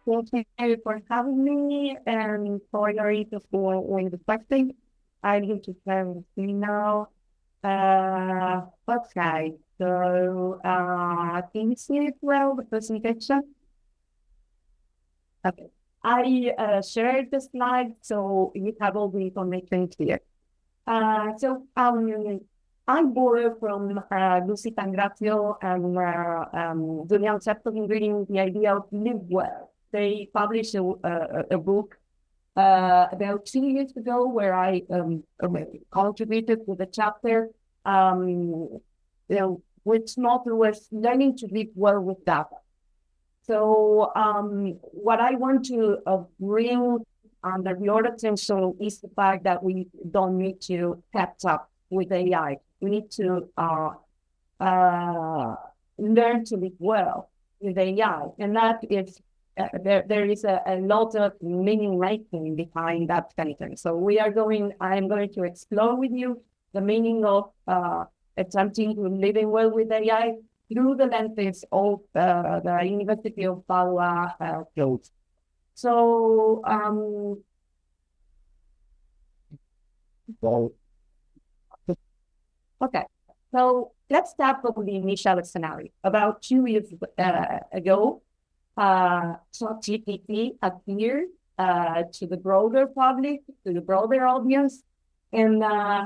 Thank you for having me and for your interest in the question. I'm going to share with you now. Okay, so can you see it well, the presentation? Okay. I shared the slide, so you have all the information here. I borrow from Lucy Pangrazio and Juliana E in reading The Idea of Live Well. They published a book about 2 years ago where I contributed with a chapter, which motto was learning to live well with data. So what I want to bring under your attention is the fact that we don't need to catch up with AI. We need to learn to live well with AI. And that is, there is a lot of meaning making behind that sentence. So I'm going to explore with you the meaning of attempting to living well with AI through the lenses of the University of Padua field. So, okay. So let's start with the initial scenario. About 2 years ago, ChatGPT appeared to the broader public, to the broader audience, and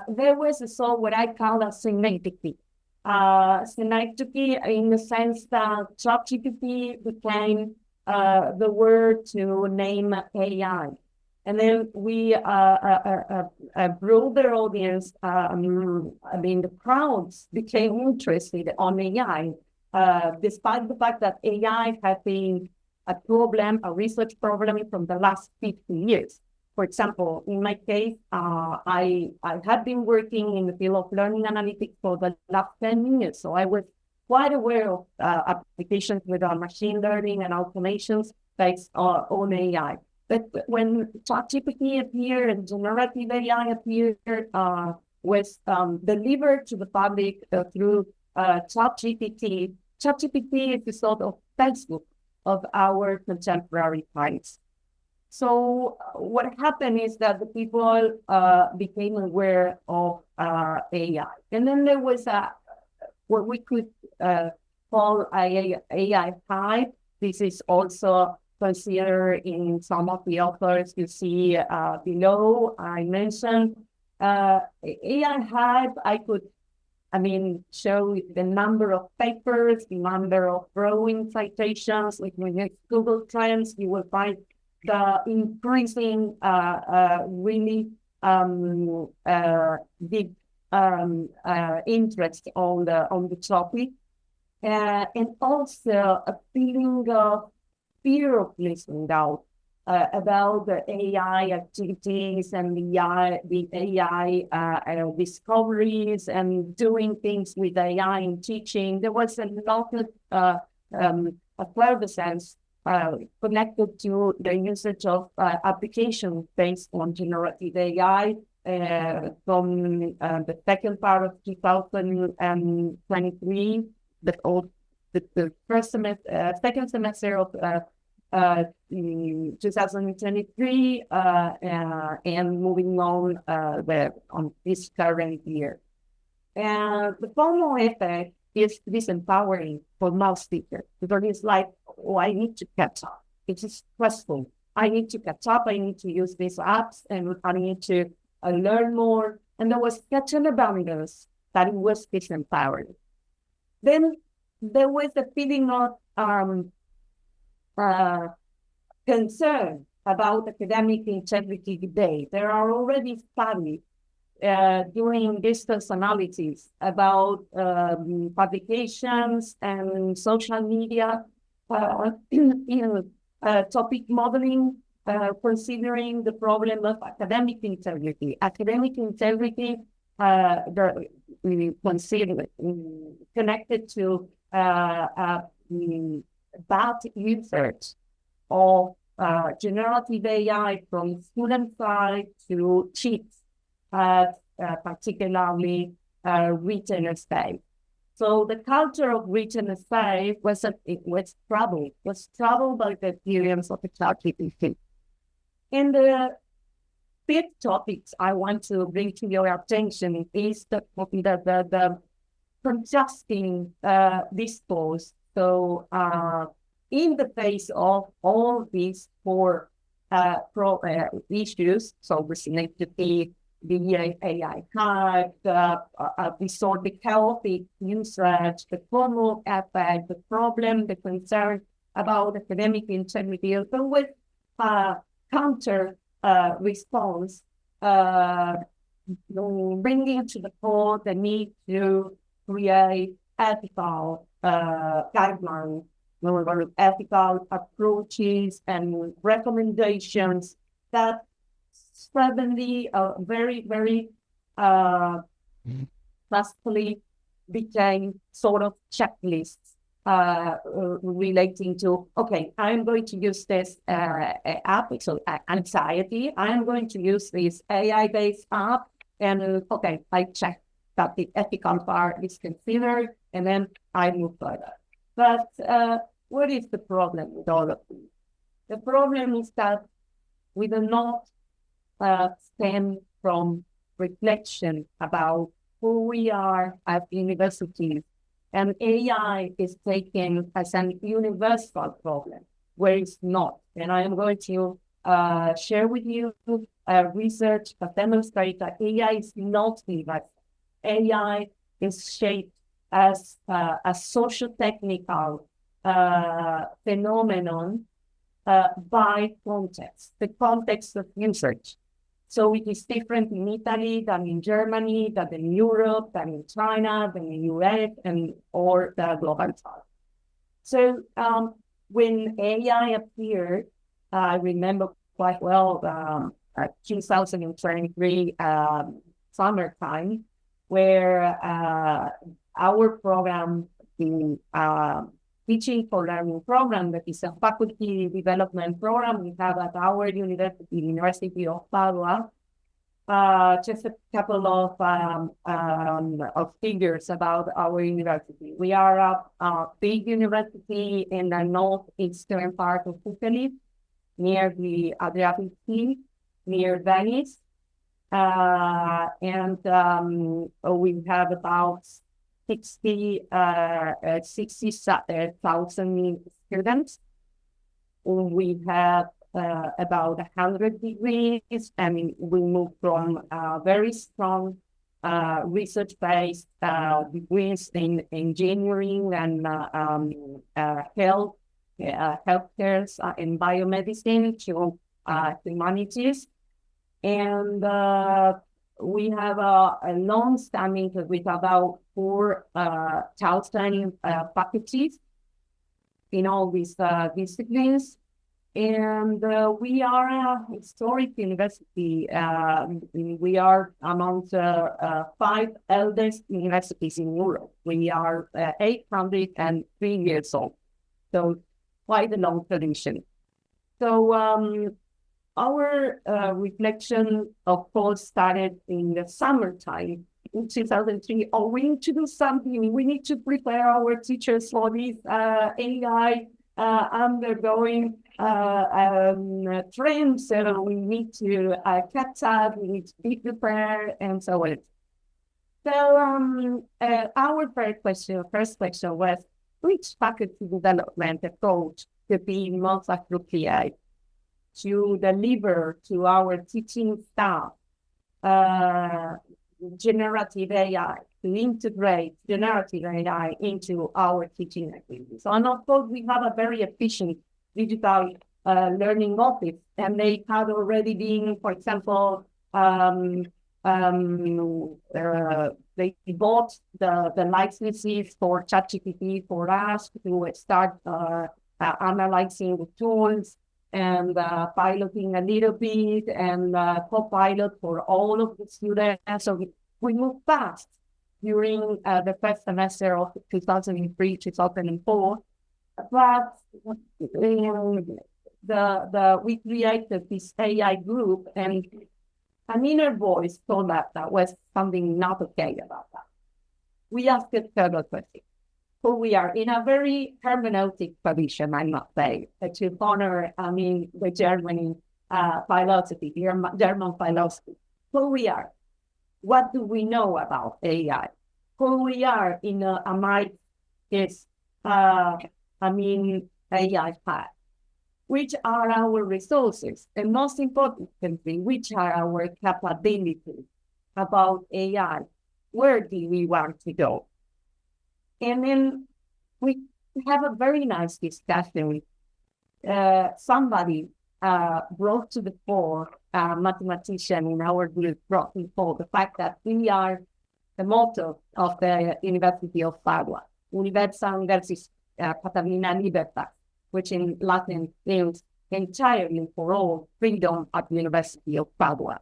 there was what I call a synecdoche. Synecdoche in the sense that ChatGPT became the word to name AI. And then a broader audience, the crowds became interested on AI, despite the fact that AI had been a research problem from the last 50 years. For example, in my case, I had been working in the field of learning analytics for the last 10 years. So I was quite aware of applications with machine learning and automations based on AI. But when ChatGPT appeared and generative AI appeared, was delivered to the public through ChatGPT. ChatGPT is the sort of textbook of our contemporary times. So what happened is that the people became aware of AI. And then there was what we could call AI hype. This is also considered in some of the authors you see below. I mentioned AI hype. I could show the number of papers, the number of growing citations. Like when you Google Trends, you will find the increasing, really deep interest on the topic, and also a feeling of fear of missing out about the AI activities and the AI discoveries and doing things with AI in teaching. There was a lot of effervescence connected to the usage of applications based on generative AI from the second part of 2023, the first semester, second semester of 2023, and moving on this current year. And the FOMO effect is disempowering for most teachers because it's like, oh, I need to catch up. It is stressful. I need to catch up. I need to use these apps and I need to learn more. And there was such an abundance that it was disempowering. Then there was a feeling of concern about academic integrity debate. There are already studies doing distance analysis about publications and social media in topic modeling, considering the problem of academic integrity. Academic integrity considered connected to bad usage of generative AI from student side to cheats, particularly written state. So the culture of written essay was troubled by the appearance of the ChatGPT. And the fifth topics I want to bring to your attention is the contrasting discourse. So in the face of all these four issues, so the AI hype, we saw the chaotic usage, the formal effect, the problem, the concern about academic integrity, so with counter response, bringing to the fore the need to create ethical guidelines, ethical approaches and recommendations that suddenly very, very classically became sort of checklists relating to, okay, I'm going to use this app, so anxiety, I'm going to use this AI-based app, and okay, I check that the ethical part is considered, and then I move further. But what is the problem with all of this? The problem is that we do not stem from reflection about who we are at universities. And AI is taken as an universal problem, where it's not. And I am going to share with you research that demonstrates that AI is not universal. AI is shaped as a social-technical phenomenon by context, the context of usage. So it is different in Italy than in Germany, than in Europe, than in China, than in the US, or the global south. So when AI appeared, I remember quite well 2023 summertime, where our program, the Teaching for Learning program, that is a faculty development program we have at our University of Padua. Just a couple of figures about our university. We are a big university in the northeastern part of Italy, near the Adriatic Sea, near Venice. And we have about 60,000 students. We have about 100 degrees. I mean, we move from very strong research-based degrees in engineering and healthcare and biomedicine to humanities. And we have a long-standing with about 4,000 faculties in all these disciplines. And we are a historic university. We are among the 5 eldest universities in Europe. We are 803 years old, so quite a long tradition. So our reflection, of course, started in the summertime in 2003. Oh, we need to do something. We need to prepare our teachers for this AI undergoing trends. So we need to catch up. We need to be prepared, and so on. So our first question was, which faculty development approach could be most appropriate to deliver to our teaching staff generative AI, to integrate generative AI into our teaching activities. So, and of course, we have a very efficient digital learning office, and they had already been, for example, they bought the licenses for ChatGPT for us to start analyzing the tools and piloting a little bit, and co-pilot for all of the students. So we moved fast during the first semester of 2003, 2004. But we created this AI group, and an inner voice told us that was something not okay about that. we ask a several questions. Who we are in a very hermeneutic position, I must say, to honor, the German philosophy, German philosophy. Who we are, what do we know about AI? Who we are in amid this, AI path? Which are our resources? And most importantly, which are our capabilities about AI? Where do we want to go? And then we have a very nice discussion. Somebody brought to the fore, a mathematician in our group brought to the fore the fact that we are the motto of the University of Padua, Universam versus Patamina Libertas, which in Latin means entirely for all freedom at the University of Padua.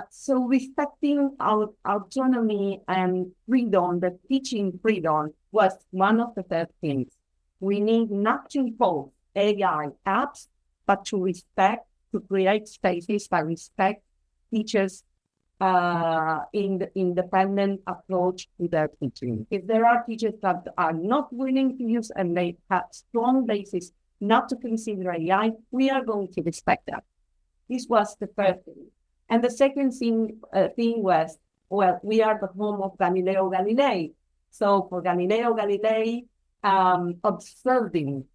So respecting our autonomy and freedom, the teaching freedom, was one of the first things. We need not to impose AI apps, but to create spaces that respect teachers in the independent approach to their teaching. If there are teachers that are not willing to use and they have strong basis not to consider AI, we are going to respect that. This was the first thing. And the second thing was, well, we are the home of Galileo Galilei. So for Galileo Galilei, observing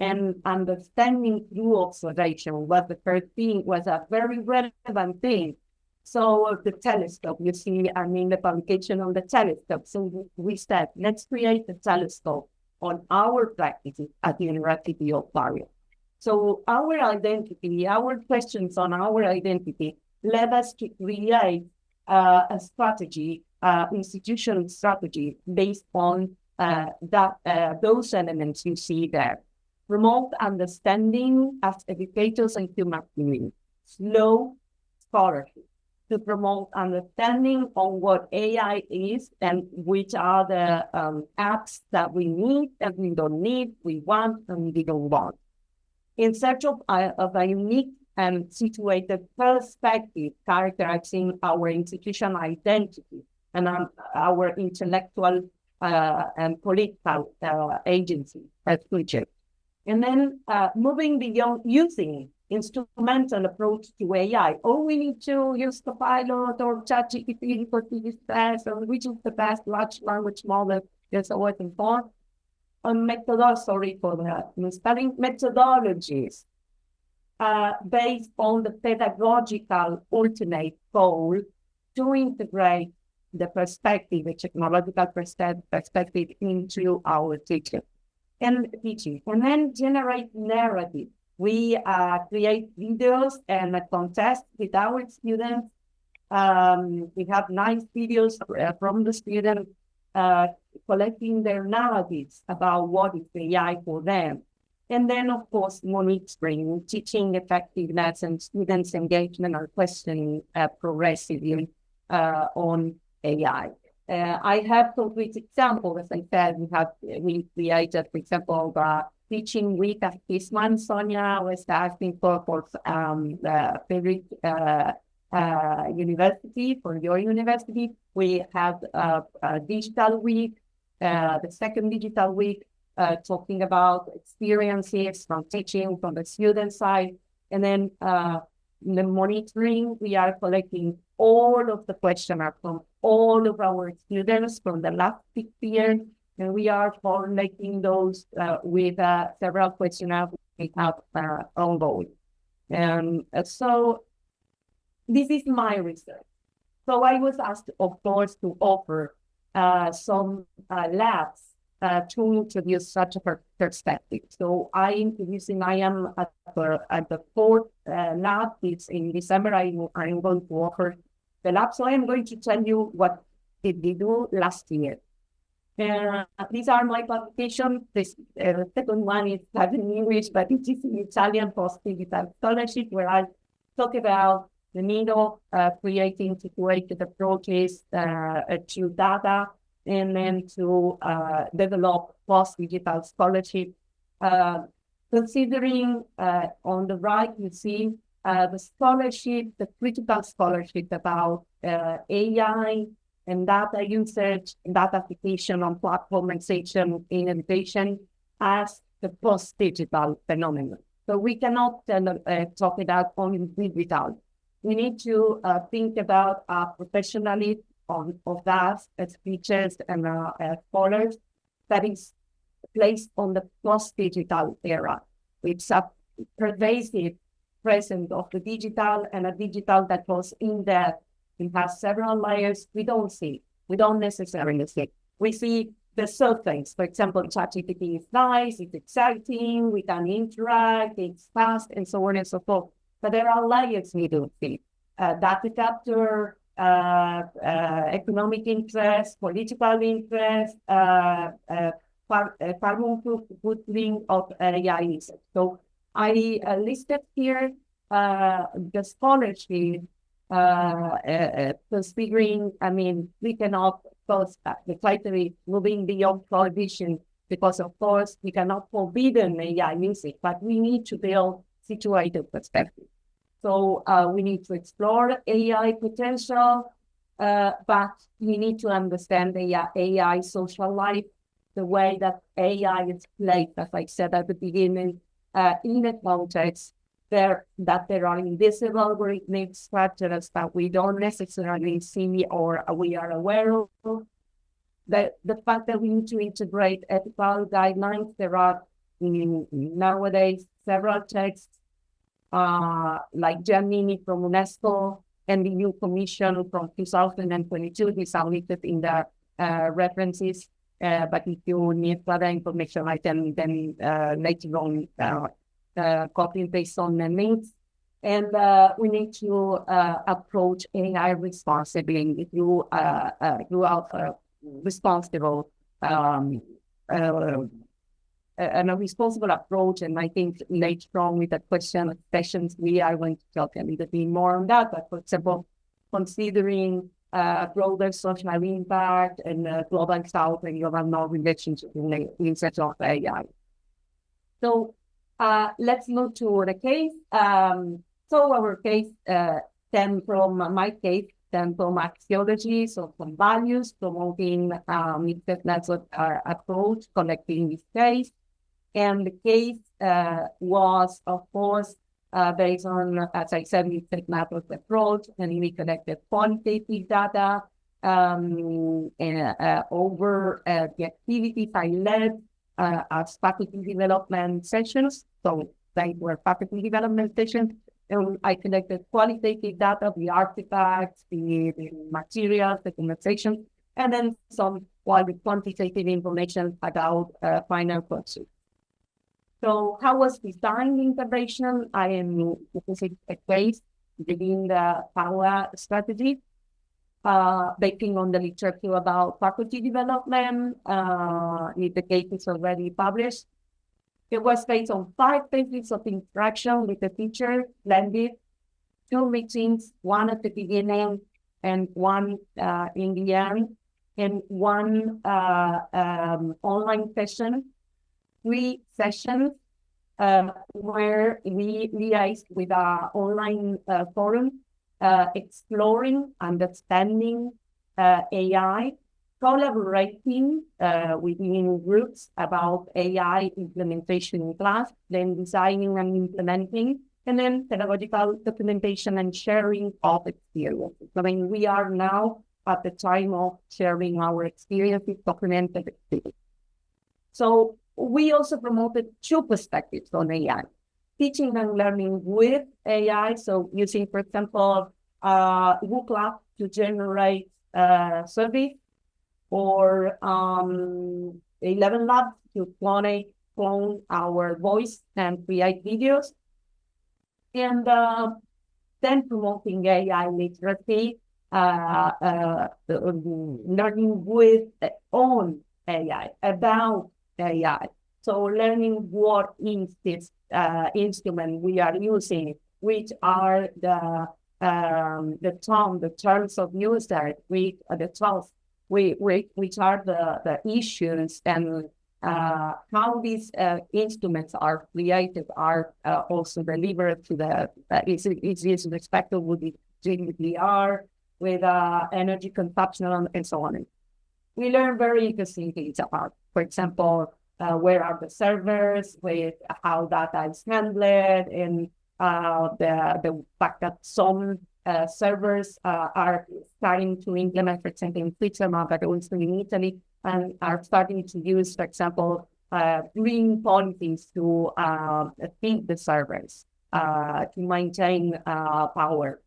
and understanding through observation was the first thing, was a very relevant thing. So the telescope, you see, the publication on the telescope. So we said, let's create a telescope on our practices at the University of Padua. So our identity, our questions on our identity led us to create a strategy, institutional strategy based on those elements you see there. Promote understanding as educators and human beings. Slow scholarship to promote understanding on what AI is and which are the apps that we need and we don't need, we want and we don't want. In search of a unique and situated perspective characterizing our institutional identity and our intellectual and political agency as creatures. And then moving beyond using instrumental approach to AI. Oh, we need to use the pilot or ChatGPT for this test, or which is the best large language model that's always important. Methodologies based on the pedagogical ultimate goal to integrate the perspective, the technological perspective into our teaching. And then generate narrative. We create videos and a contest with our students. We have nice videos from the students collecting their narratives about what is AI for them. And then, of course, monitoring, teaching effectiveness and students' engagement or questioning progressively on AI. I have concrete examples, as I said, we created, for example, the teaching week at this month. Sonia was asking for the favorite university, for your university. We have a digital week, the second digital week, talking about experiences from teaching from the student side. And then the monitoring, we are collecting all of the questionnaires from all of our students from the last 6 years. And we are formulating those with several questionnaires we have ongoing. So this is my research. So I was asked, of course, to offer some labs to introduce such a perspective. So I am at the fourth lab. It's in December. I'm going to offer the lab. So I am going to tell you what did we do last year. These are my publications. The second one is in English, but it is in Italian post-digital scholarship, where I talk about the need of creating situated approaches to data, and then to develop post-digital scholarship. Considering on the right, you see the scholarship, the critical scholarship about AI and data usage, data application on platformization in education as the post-digital phenomenon. So we cannot talk about only digital. We need to think about professionally of that speeches and scholars that is placed on the post-digital era. It's a pervasive presence of the digital, and a digital that goes in depth. It has several layers we don't see. We don't necessarily see. We see the surface. For example, ChatGPT is nice, it's exciting, we can interact, it's fast, and so on and so forth. But there are layers we don't see. Data capture, economic interest, political interest, carbon footprint of AI research. So I listed here the scholarship considering, I mean, we cannot cause the criteria moving beyond prohibition because, of course, we cannot forbid AI music, but we need to build situated perspective. So we need to explore AI potential, but we need to understand the AI social life, the way that AI is played, as I said at the beginning, in a context that there are invisible algorithmic structures that we don't necessarily see or we are aware of. The fact that we need to integrate ethical guidelines. There are nowadays several texts like Giannini from UNESCO and the new commission from 2022. These are listed in the references. But if you need further information, I can then later on copy and paste on the links. And we need to approach AI responsibly through responsible and a responsible approach. And I think later on with the question of sessions, we are going to talk a little bit more on that. But for example, considering broader social impact and global south and global north relationship in the research of AI. So let's move to the case. So our case stem from my case, stem from axiology, so from values, promoting mixed method approach, collecting this case. And the case was, of course, based on, as I said, mixed method approach, and we collected quantitative data over the activities I led as faculty development sessions. So they were faculty development sessions. And I collected qualitative data, the artifacts, the materials, the conversation, and then some quantitative information about final questions. So how was designed integration? I am using a case within the Padua strategy, basing on the literature about faculty development. If the case is already published, it was based on 5 phases of interaction with the teacher, blended, 2 meetings, one at the beginning and one in the end, and 1 online session, 3 sessions where we liaised with our online forum, exploring, understanding AI, collaborating within groups about AI implementation in class, then designing and implementing, and then pedagogical documentation and sharing of experiences. I mean, we are now at the time of sharing our experiences, documented experiences. So we also promoted 2 perspectives on AI, teaching and learning with AI. So using, for example, WooClap to generate surveys, or 11 Labs to clone our voice and create videos. And then promoting AI literacy, learning with on AI, about AI. So learning what is this instrument we are using, which are the terms of use that the tools, which are the issues, and how these instruments are created, are also delivered to the is respected with the GDPR, with energy consumption and so on. We learn very interesting things about, for example, where are the servers, with how data is handled, and the fact that some servers are starting to implement, for example, in Switzerland, but also in Italy, and are starting to use, for example, green policies to feed the servers, to maintain power,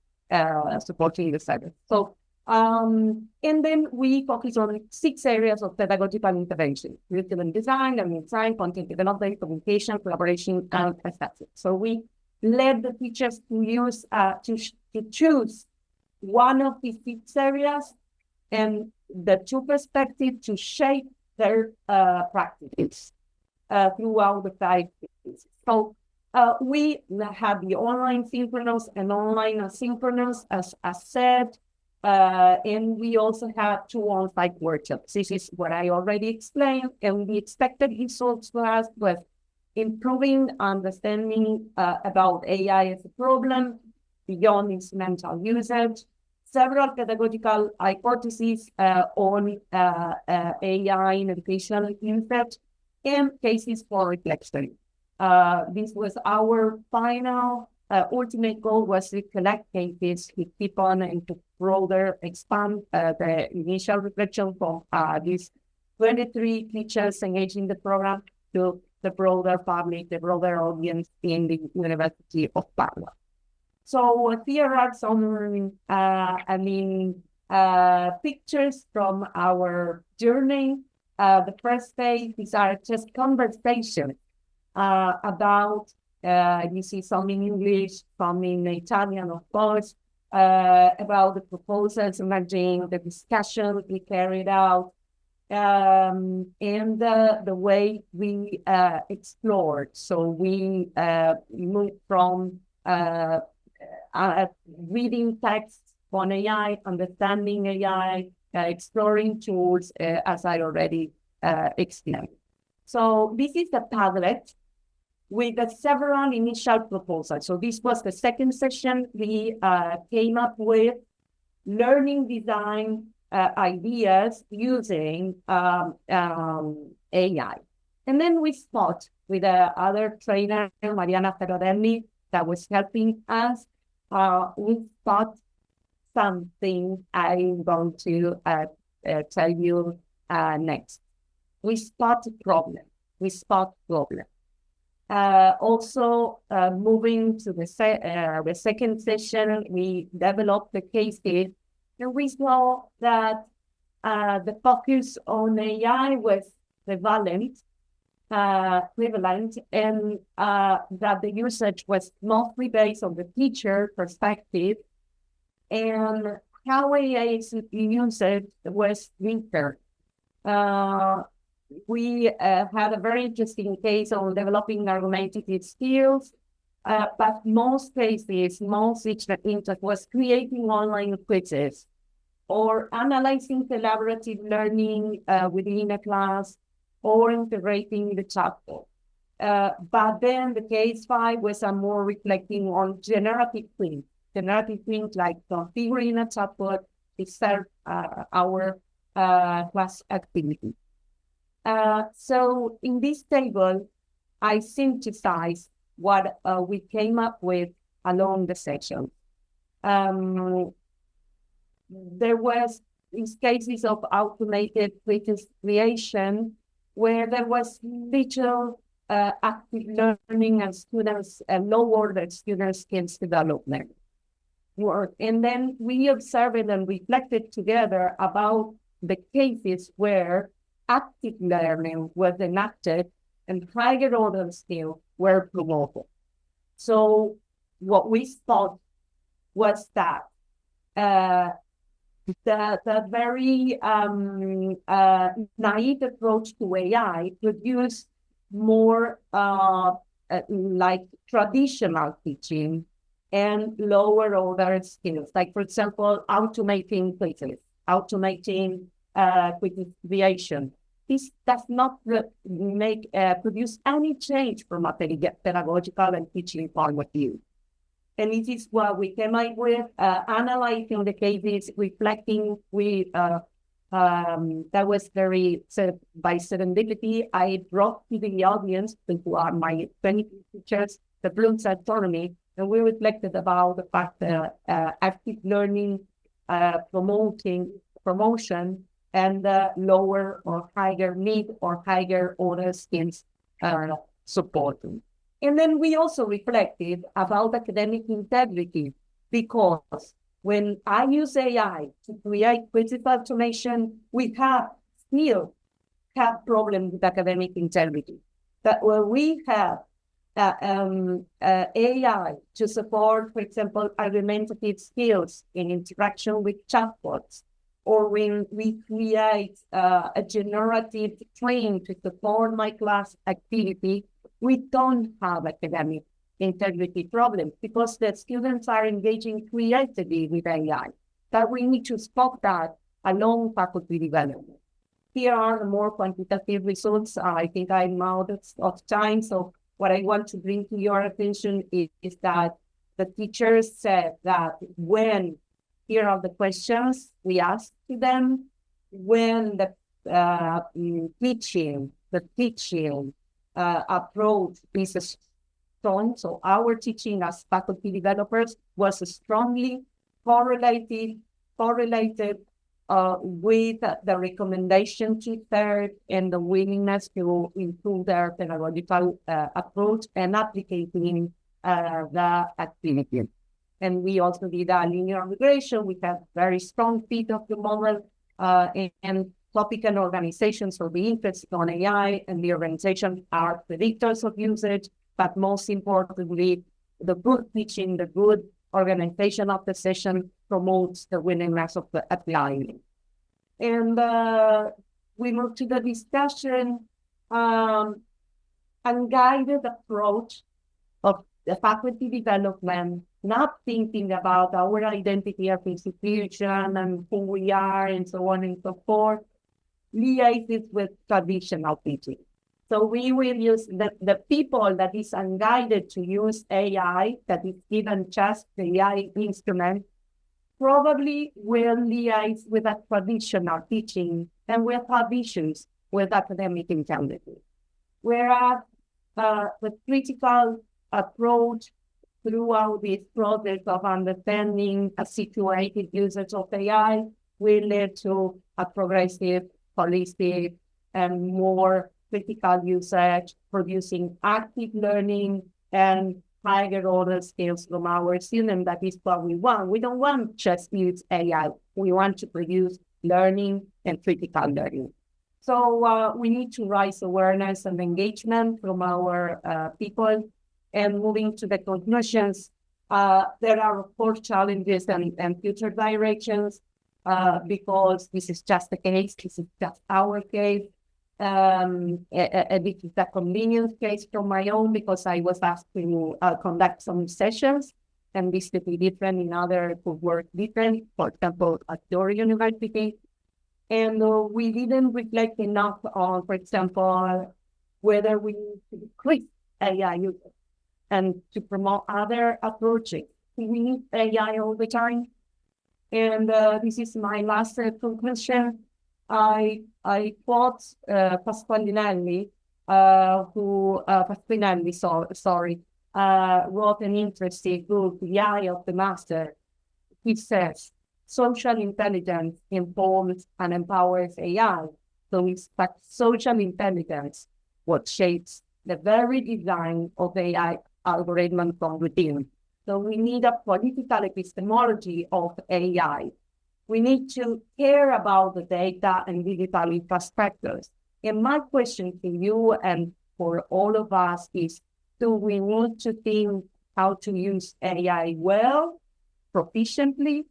supporting the servers. So, and then we focus on 6 areas of pedagogical intervention: curriculum design, learning design, content development, communication, collaboration, and assessment. So we led the teachers to use to choose one of these 6 areas and the 2 perspectives to shape their practices throughout the 5 phases. So we have the online synchronous and online asynchronous, as said, and we also have 2 on-site workshops. This is what I already explained, and the expected results for us was improving understanding about AI as a problem beyond instrumental usage, several pedagogical hypotheses on AI in educational usage, and cases for reflection. This was our final ultimate goal, was to collect cases to keep on and to further expand the initial reflection from these 23 teachers engaged in the program to the broader public, the broader audience in the University of Padua. So here are some, pictures from our journey. The first phase, these are just conversations about, you see some in English, some in Italian, of course, about the proposals emerging, the discussion we carried out, and the way we explored. So we moved from reading texts on AI, understanding AI, exploring tools, as I already explained. So this is the Padlet with several initial proposals. So this was the second session. We came up with learning design ideas using AI. And then we spot with other trainer, Mariana Ferrarelli, that was helping us. We spot something I'm going to tell you next. We spot problem. Also, moving to the second session, we developed the cases, and we saw that the focus on AI was prevalent, and that the usage was mostly based on the teacher perspective, and how AI is used was weaker. We had a very interesting case on developing argumentative skills, but most cases, most interest was creating online quizzes or analyzing collaborative learning within a class or integrating the chatbot. But then the case 5 was more reflecting on generative things like configuring a chatbot to serve our class activity. So in this table, I synthesized what we came up with along the section. There was these cases of automated quiz creation where there was little active learning and students, lower student skills development. And then we observed and reflected together about the cases where active learning was enacted and higher order skills were promoted. So what we thought was that the very naive approach to AI produced more like traditional teaching and lower order skills, like, for example, automating quizzes, automating quiz creation. This does not produce any change from a pedagogical and teaching point of view. And this is what we came up with, analyzing the cases, reflecting. That was very, by serendipity, I brought to the audience, who are my 20 teachers, the Bloom's taxonomy, and we reflected about the fact that active learning, promotion, and lower or higher need or higher order skills supporting. And then we also reflected about academic integrity, because when I use AI to create critical information, we still have problems with academic integrity. But when we have AI to support, for example, argumentative skills in interaction with chatbots, or when we create a generative train to support my class activity, we don't have academic integrity problems because the students are engaging creatively with AI. But we need to spot that along faculty development. Here are the more quantitative results. I think I'm out of time. So what I want to bring to your attention is that the teachers said that here are the questions we asked to them, when the teaching approach is strong. So our teaching as faculty developers was strongly correlated with the recommendation to third and the willingness to improve their pedagogical approach and applicating the activity. And we also did a linear regression. We have very strong fit of the model and topic and organizations will be interested on AI, and the organization are predictors of usage, but most importantly, the good teaching, the good organization of the session promotes the willingness of the applying. And we move to the discussion, unguided approach of the faculty development, not thinking about our identity as institution and who we are and so on and so forth, liaises with traditional teaching. So we will use the people that is unguided to use AI, that is given just the AI instrument, probably will liaise with a traditional teaching and will have issues with academic integrity. Whereas the critical approach throughout this process of understanding a situated usage of AI will lead to a progressive, holistic, and more critical usage, producing active learning and higher order skills from our students. That is what we want. We don't want just use AI. We want to produce learning and critical learning. So we need to raise awareness and engagement from our people. And moving to the conclusions, there are, of course, challenges and future directions because this is just the case. This is just our case. This is a convenience case from my own because I was asked to conduct some sessions, and this could be different in other who work different, for example, at your university. And we didn't reflect enough on, for example, whether we need to decrease AI use and to promote other approaches. We need AI all the time. And this is my last conclusion. I quote Pasquinelli, wrote an interesting book, The Eye of the Master. He says, social intelligence informs and empowers AI. So it's that social intelligence what shapes the very design of AI algorithm from within. So we need a political epistemology of AI. We need to care about the data and digital infrastructures. And my question to you and for all of us is, do we want to think how to use AI well, proficiently,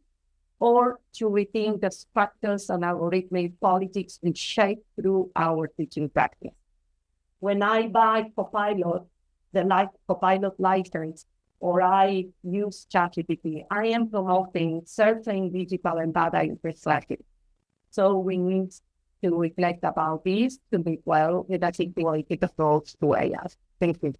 or to rethink the structures and algorithmic politics we shape through our teaching practice? When I buy Copilot, the Copilot license, or I use ChatGPT, I am promoting certain digital and data infrastructure. So we need to reflect about this to be well with a qualitative approach to AI. Thank you.